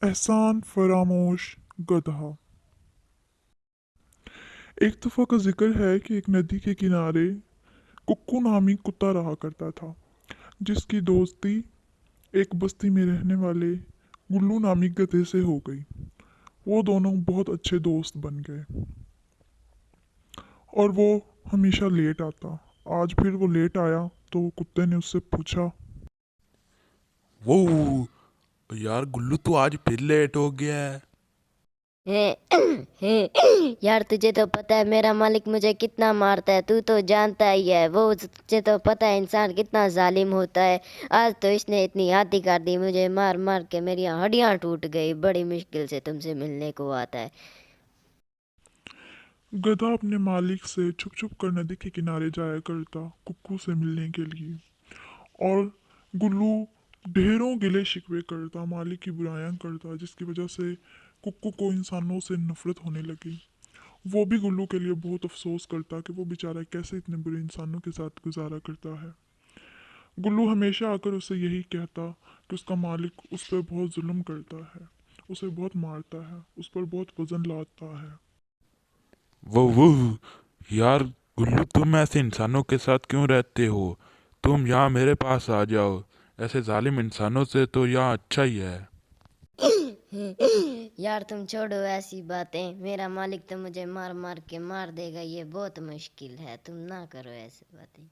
एहसान फरामोश गधा। एक दफ़ा का जिक्र है कि एक नदी के किनारे कुक्कू नामी कुत्ता रहा करता था, जिसकी दोस्ती एक बस्ती में रहने वाले गुल्लू नामी गधे से हो गई। वो दोनों बहुत अच्छे दोस्त बन गए और वो हमेशा लेट आता। आज फिर वो लेट आया तो कुत्ते ने उससे पूछा। वो यार गुल्लू तो आज फिर लेट हो गया है। यार तुझे तो पता है मेरा मालिक मुझे कितना मारता है, तू तो जानता ही है। वो तुझे तो पता है इंसान कितना जालिम होता है। आज तो इसने इतनी आती कर दी, मुझे मार मार के मेरी हड्डियां टूट गई। बड़ी मुश्किल से तुमसे मिलने को आता है। गधा अपने मालिक से छुप छुप कर नदी के किनारे जाया करता कुक्कू से मिलने के लिए, और गुल्लू ढेरों गिले शिकवे करता, मालिक की बुराइयां करता, जिसकी वजह से कुक्कू को इंसानों से नफरत होने लगी। वो भी गुल्लू के लिए बहुत अफसोस करता कि वो बेचारा कैसे इतने बुरे इंसानों के साथ गुजारा करता है। गुल्लू हमेशा आकर उसे यही कहता कि उसका मालिक उस पर बहुत जुल्म करता है, उसे बहुत मारता है, उस पर बहुत वजन लादता है। वो यार गुल्लू, तुम ऐसे इंसानों के साथ क्यों रहते हो? तुम यहाँ मेरे पास आ जाओ। ऐसे जालिम इंसानों से तो यहाँ अच्छा ही है। यार तुम छोड़ो ऐसी बातें, मेरा मालिक तो मुझे मार मार के मार देगा, ये बहुत मुश्किल है। तुम ना करो ऐसी बातें।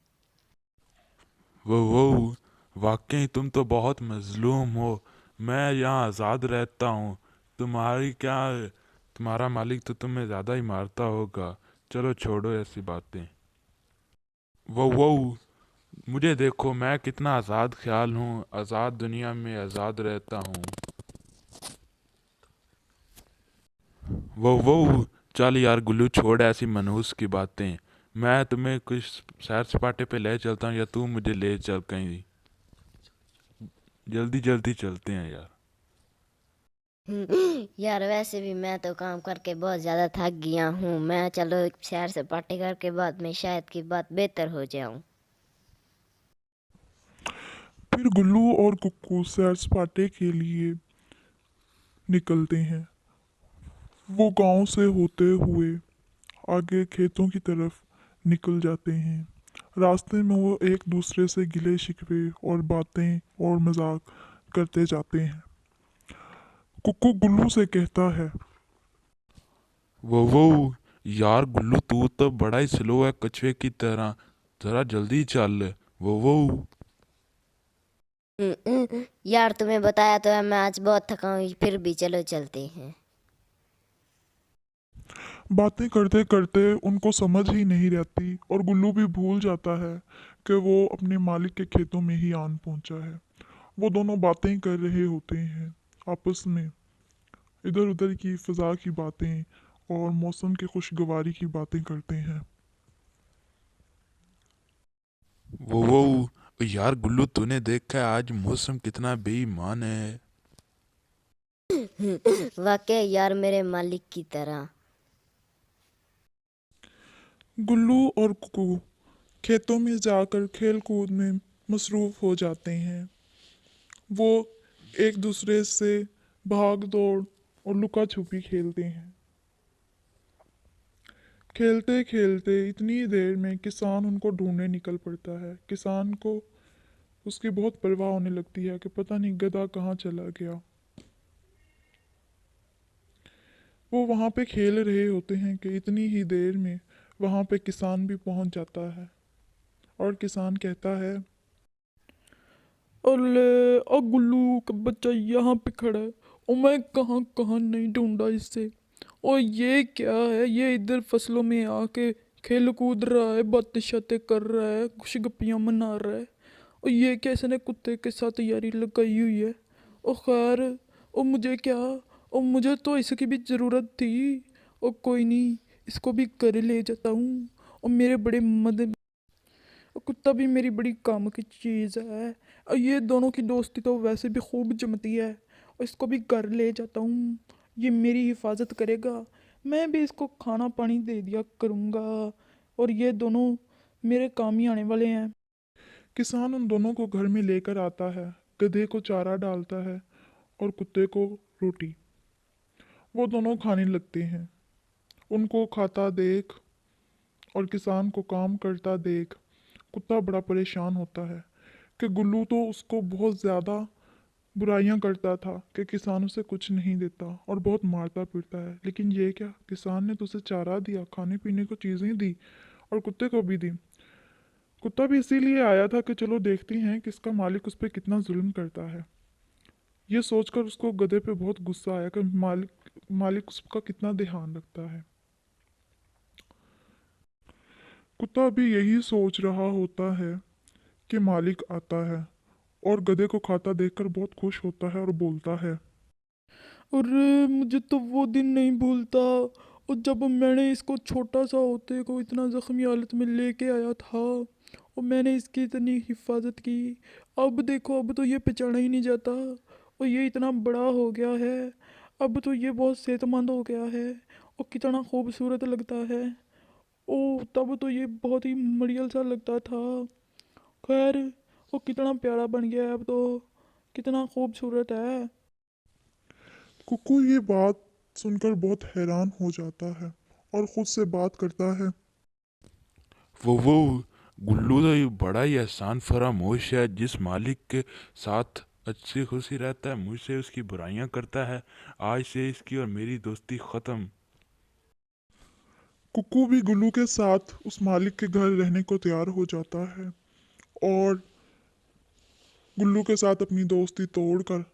वो वाकई तुम तो बहुत मजलूम हो। मैं यहाँ आज़ाद रहता हूँ। तुम्हारी क्या, तुम्हारा मालिक तो तुम्हें ज़्यादा ही मारता होगा। चलो छोड़ो ऐसी बातें। वो मुझे देखो, मैं कितना आज़ाद ख्याल हूँ, आज़ाद दुनिया में आज़ाद रहता हूँ। वो चल यार गुल्लू, छोड़ ऐसी मनहूस की बातें। मैं तुम्हें कुछ सैर सपाटे पे ले चलता हूँ, या तू मुझे ले चल कहीं। जल्दी जल्दी चलते हैं यार। यार वैसे भी मैं तो काम करके बहुत ज़्यादा थक गया हूँ। मैं चलो सैर सपाटे करके बाद में शायद की बात बेहतर हो जाऊँ। फिर गुल्लू और कुक्कू सैर सपाटे के लिए निकलते हैं। वो गांव से होते हुए आगे खेतों की तरफ निकल जाते हैं। रास्ते में वो एक दूसरे से गिले शिकवे और बातें और मजाक करते जाते हैं। कुक्कू गुल्लू से कहता है। वो यार गुल्लू, तू तो बड़ा ही स्लो है, कछुए की तरह। जरा जल्दी चल। वो यार तुम्हें बताया तो है मैं आज बहुत थका हूँ, फिर भी चलो चलते हैं। बातें करते करते उनको समझ ही नहीं रहती और गुल्लू भी भूल जाता है कि वो अपने मालिक के खेतों में ही आन पहुंचा है। वो दोनों बातें कर रहे होते हैं आपस में, इधर उधर की फिजा की बातें और मौसम की खुशगवारी की बातें करते हैं। वो यार गुल्लू, तूने देखा है आज मौसम कितना बेईमान है? वाकई यार मेरे मालिक की तरह। गुल्लू और कुकू खेतों में जाकर खेल कूद में मसरूफ हो जाते हैं। वो एक दूसरे से भाग दौड़ और लुका छुपी खेलते हैं। खेलते खेलते इतनी देर में किसान उनको ढूंढने निकल पड़ता है। किसान को उसकी बहुत परवाह होने लगती है कि पता नहीं गधा कहाँ चला गया। वो वहाँ पे खेल रहे होते हैं कि इतनी ही देर में वहाँ पे किसान भी पहुँच जाता है और किसान कहता है। अरे गुल्लू का बच्चा यहाँ पे खड़ा है, और मैं कहाँ कहाँ नहीं ढूंढा इससे। और ये क्या है, ये इधर फसलों में आके खेल कूद रहा है, बातें शातें कर रहा है, खुश गप्पियाँ मना रहा है। और ये कैसे ने कुत्ते के साथ यारी लगाई हुई है। और खैर, और मुझे क्या, और मुझे तो इसकी भी ज़रूरत थी। और कोई नहीं, इसको भी घर ले जाता हूँ। और मेरे बड़े मदद, कुत्ता भी मेरी बड़ी काम की चीज़ है। और ये दोनों की दोस्ती तो वैसे भी खूब जमती है। और इसको भी घर ले जाता हूँ, ये मेरी हिफाजत करेगा। मैं भी इसको खाना पानी दे दिया करूँगा। और ये दोनों मेरे काम ही आने वाले हैं। किसान उन दोनों को घर में लेकर आता है, गधे को चारा डालता है और कुत्ते को रोटी। वो दोनों खाने लगते हैं। उनको खाता देख और किसान को काम करता देख कुत्ता बड़ा परेशान होता है कि गुल्लू तो उसको बहुत ज़्यादा बुराइयां करता था कि किसान उसे कुछ नहीं देता और बहुत मारता पीटता है, लेकिन ये क्या, किसान ने तो उसे चारा दिया, खाने पीने को चीज़ें दी और कुत्ते को भी दी। कुत्ता भी इसीलिए आया था कि चलो देखते हैं कि इसका मालिक उस पर कितना जुल्म करता है। ये सोचकर उसको गधे पे बहुत गुस्सा आया कि मालिक उसका कितना ध्यान रखता है। कुत्ता भी यही सोच रहा होता है कि मालिक आता है और गधे को खाता देखकर बहुत खुश होता है और बोलता है, अरे मुझे तो वो दिन नहीं भूलता, और जब मैंने इसको छोटा सा होते को इतना ज़ख्मी हालत में लेके आया था और मैंने इसकी इतनी हिफाजत की। अब देखो, अब तो ये पहचाना ही नहीं जाता और ये इतना बड़ा हो गया है। अब तो ये बहुत सेहतमंद हो गया है और कितना खूबसूरत लगता है। ओ तब तो ये बहुत ही मरियल सा लगता था। खैर, वो कितना प्यारा बन गया है अब तो, कितना खूबसूरत है। कुक्कू ये बात सुनकर बहुत हैरान हो जाता है और खुद से बात करता है, वो गुल्लू तो ये बड़ा ही एहसान फरामोश है, जिस मालिक के साथ अच्छी खुशी रहता है मुझसे उसकी बुराइयां करता है। आज से इसकी और मेरी दोस्ती ख़त्म। कुक्कू भी गुल्लू के साथ उस मालिक के घर रहने को तैयार हो जाता है और गुल्लू के साथ अपनी दोस्ती तोड़कर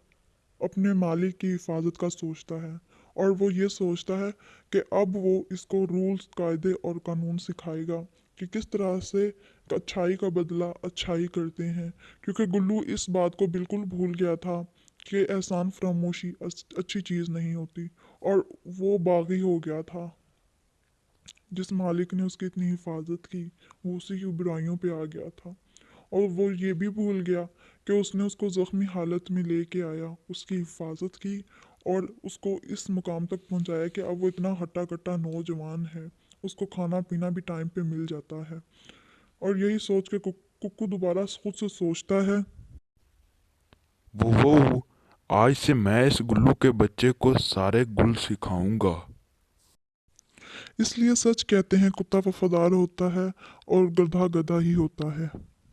अपने मालिक की हिफाजत का सोचता है। और वो ये सोचता है कि अब वो इसको रूल्स कायदे और कानून सिखाएगा कि किस तरह से अच्छाई का बदला अच्छाई करते हैं, क्योंकि गुल्लू इस बात को बिल्कुल भूल गया था कि एहसान फरामोशी अच्छी चीज़ नहीं होती। और वो बागी हो गया था। जिस मालिक ने उसकी इतनी हिफाजत की वो उसी की बुराइयों पे आ गया था। और वो ये भी भूल गया कि उसने उसको ज़ख्मी हालत में लेके आया, उसकी हिफाजत की और उसको इस मुकाम तक पहुंचाया कि अब वो इतना हट्टा कट्टा नौजवान है, उसको खाना पीना भी टाइम पे मिल जाता है। और यही सोच के कुक्कू दोबारा खुद से सोचता है, वो आज से मैं इस गुल्लू के बच्चे को सारे गुल सिखाऊंगा। इसलिए सच कहते हैं कुत्ता वफादार होता है और गधा गधा ही होता है।